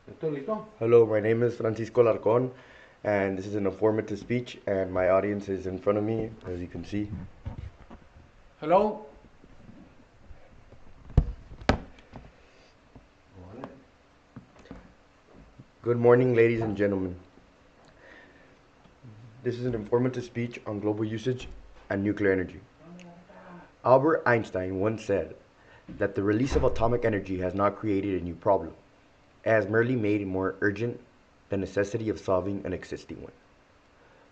¿Estoy listo? Hello, my name is Francisco Alarcon, and this is an informative speech, and my audience is in front of me, as you can see. Hello. Good morning, ladies and gentlemen. This is an informative speech on global usage and nuclear energy. Albert Einstein once said that the release of atomic energy has not created a new problem. It has merely made more urgent the necessity of solving an existing one.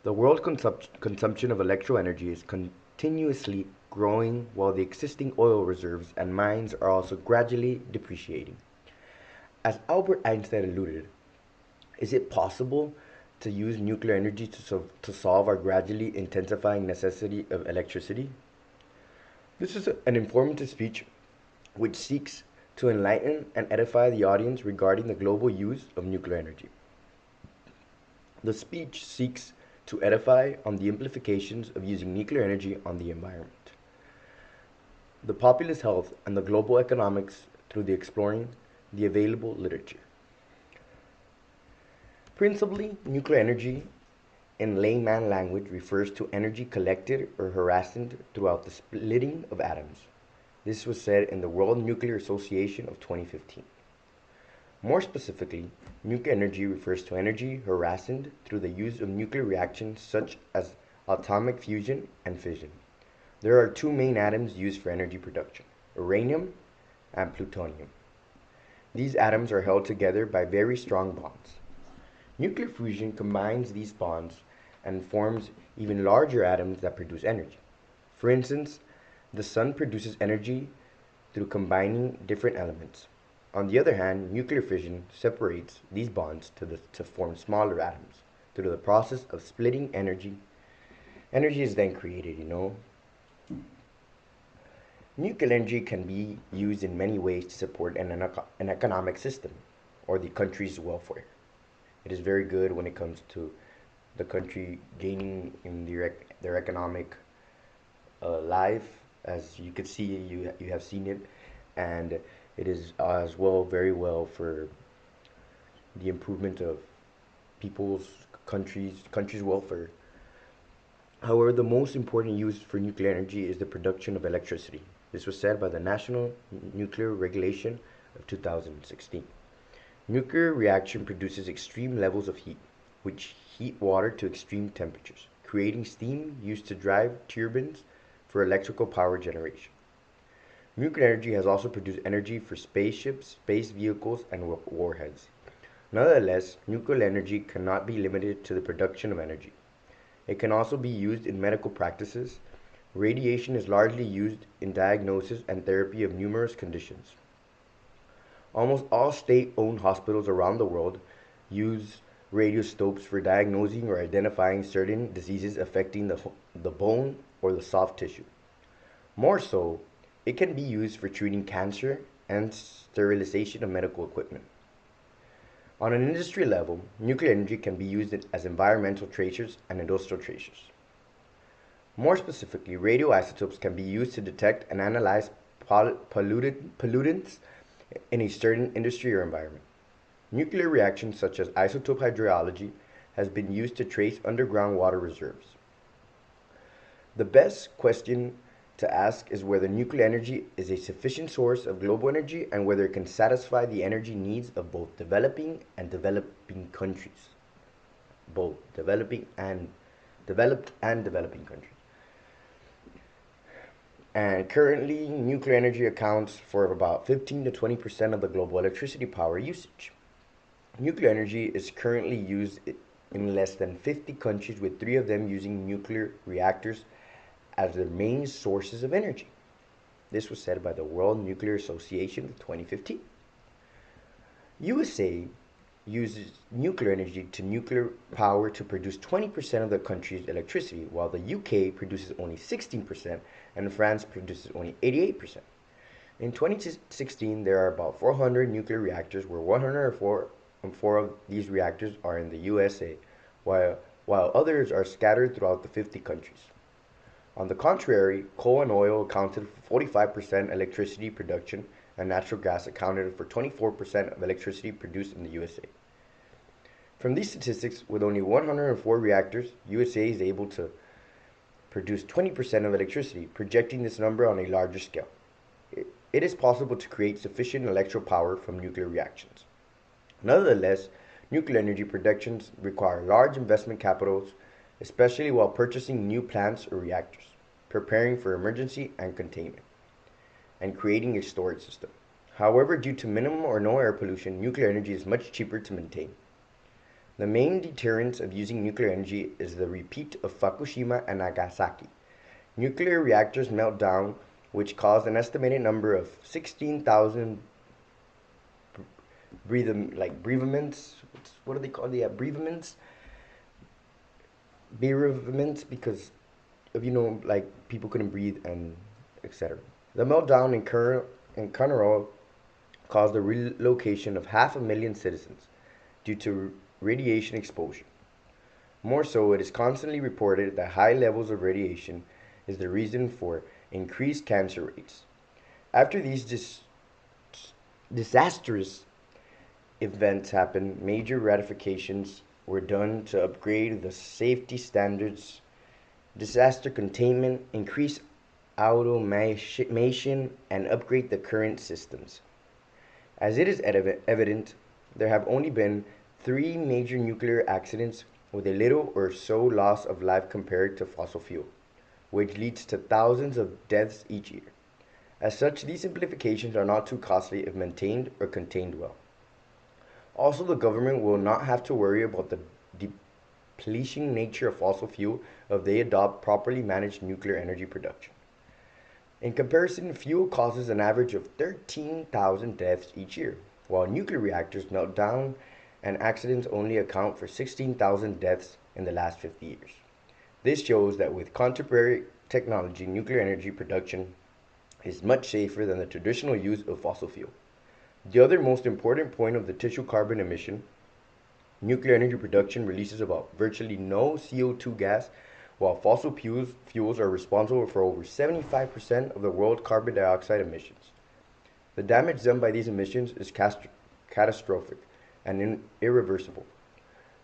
The world consumption of electro energy is continuously growing while the existing oil reserves and mines are also gradually depreciating. As Albert Einstein alluded, is it possible to use nuclear energy to solve our gradually intensifying necessity of electricity? This is an informative speech which seeks to enlighten and edify the audience regarding the global use of nuclear energy. The speech seeks to edify on the implications of using nuclear energy on the environment, the populace health, and the global economics through the exploring the available literature. Principally, nuclear energy in layman language refers to energy collected or harassed throughout the splitting of atoms. This was said in the World Nuclear Association of 2015. More specifically, nuclear energy refers to energy harassed through the use of nuclear reactions such as atomic fusion and fission. There are two main atoms used for energy production: uranium and plutonium. These atoms are held together by very strong bonds. Nuclear fusion combines these bonds and forms even larger atoms that produce energy. For instance, the sun produces energy through combining different elements. On the other hand, nuclear fission separates these bonds to form smaller atoms. Through the process of splitting energy, energy is then created. Nuclear energy can be used in many ways to support an economic system or the country's welfare. It is very good when it comes to the country gaining in their economic life. As you could see, you have seen it, and it is as well very well for the improvement of people's countries' welfare. However, the most important use for nuclear energy is the production of electricity. This was said by the National Nuclear Regulation of 2016. Nuclear reaction produces extreme levels of heat, which heat water to extreme temperatures, creating steam used to drive turbines for electrical power generation. Nuclear energy has also produced energy for spaceships, space vehicles, and warheads. Nonetheless, nuclear energy cannot be limited to the production of energy. It can also be used in medical practices. Radiation is largely used in diagnosis and therapy of numerous conditions. Almost all state-owned hospitals around the world use radioscopes for diagnosing or identifying certain diseases affecting the bone or the soft tissue. More so, it can be used for treating cancer and sterilization of medical equipment. On an industry level, nuclear energy can be used as environmental tracers and industrial tracers. More specifically, radioisotopes can be used to detect and analyze pollutants in a certain industry or environment. Nuclear reactions such as isotope hydrology has been used to trace underground water reserves. The best question to ask is whether nuclear energy is a sufficient source of global energy and whether it can satisfy the energy needs of both developing countries. Both developed and developing countries. And currently, nuclear energy accounts for about 15 to 20% of the global electricity power usage. Nuclear energy is currently used in less than 50 countries, with 3 of them using nuclear reactors as their main sources of energy. This was said by the World Nuclear Association of 2015. USA uses nuclear energy to nuclear power to produce 20% of the country's electricity, while the UK produces only 16% and France produces only 88%. In 2016, there are about 400 nuclear reactors, where 104 of these reactors are in the USA, while others are scattered throughout the 50 countries. On the contrary, coal and oil accounted for 45% electricity production and natural gas accounted for 24% of electricity produced in the USA. From these statistics, with only 104 reactors, USA is able to produce 20% of electricity, projecting this number on a larger scale. It is possible to create sufficient electrical power from nuclear reactions. Nevertheless, nuclear energy productions require large investment capitals, especially while purchasing new plants or reactors, preparing for emergency and containment, and creating a storage system. However, due to minimum or no air pollution, nuclear energy is much cheaper to maintain. The main deterrence of using nuclear energy is the repeat of Fukushima and Nagasaki. Nuclear reactors melt down, which caused an estimated number of 16,000 bereavements. What do they call the bereavements? Bereavements because of like people couldn't breathe and etc. The meltdown in Conroe caused the relocation of 500,000 citizens due to radiation exposure. More so, it is constantly reported that high levels of radiation is the reason for increased cancer rates. After these disastrous events happened, major ratifications were done to upgrade the safety standards, disaster containment, increase automation, and upgrade the current systems. As it is evident, there have only been 3 major nuclear accidents with a little or so loss of life compared to fossil fuel, which leads to thousands of deaths each year. As such, these simplifications are not too costly if maintained or contained well. Also, the government will not have to worry about the depleting nature of fossil fuel if they adopt properly managed nuclear energy production. In comparison, fuel causes an average of 13,000 deaths each year, while nuclear reactors melt down and accidents only account for 16,000 deaths in the last 50 years. This shows that with contemporary technology, nuclear energy production is much safer than the traditional use of fossil fuel. The other most important point of the tissue carbon emission, nuclear energy production releases about virtually no CO2 gas, while fossil fuels are responsible for over 75% of the world's carbon dioxide emissions. The damage done by these emissions is catastrophic and irreversible.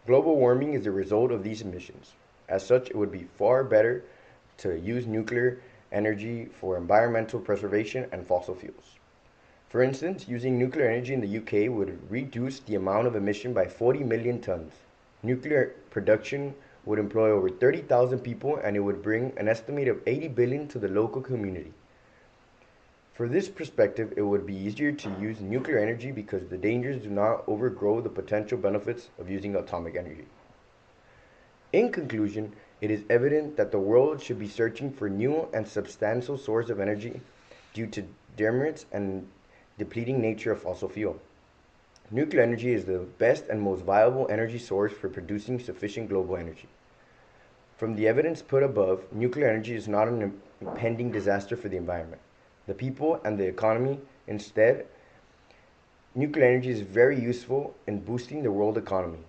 Global warming is the result of these emissions. As such, it would be far better to use nuclear energy for environmental preservation and fossil fuels. For instance, using nuclear energy in the UK would reduce the amount of emission by 40 million tons. Nuclear production would employ over 30,000 people, and it would bring an estimate of 80 billion to the local community. For this perspective, it would be easier to use nuclear energy because the dangers do not overgrow the potential benefits of using atomic energy. In conclusion, it is evident that the world should be searching for new and substantial sources of energy due to demerits and depleting nature of fossil fuel. Nuclear energy is the best and most viable energy source for producing sufficient global energy. From the evidence put above, nuclear energy is not an impending disaster for the environment, the people, and the economy. Instead, nuclear energy is very useful in boosting the world economy,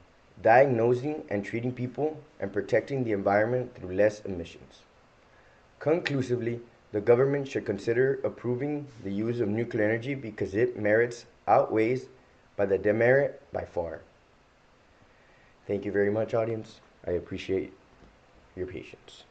diagnosing and treating people, and protecting the environment through less emissions. Conclusively, the government should consider approving the use of nuclear energy because its merits outweighs by the demerit by far. Thank you very much, audience. I appreciate your patience.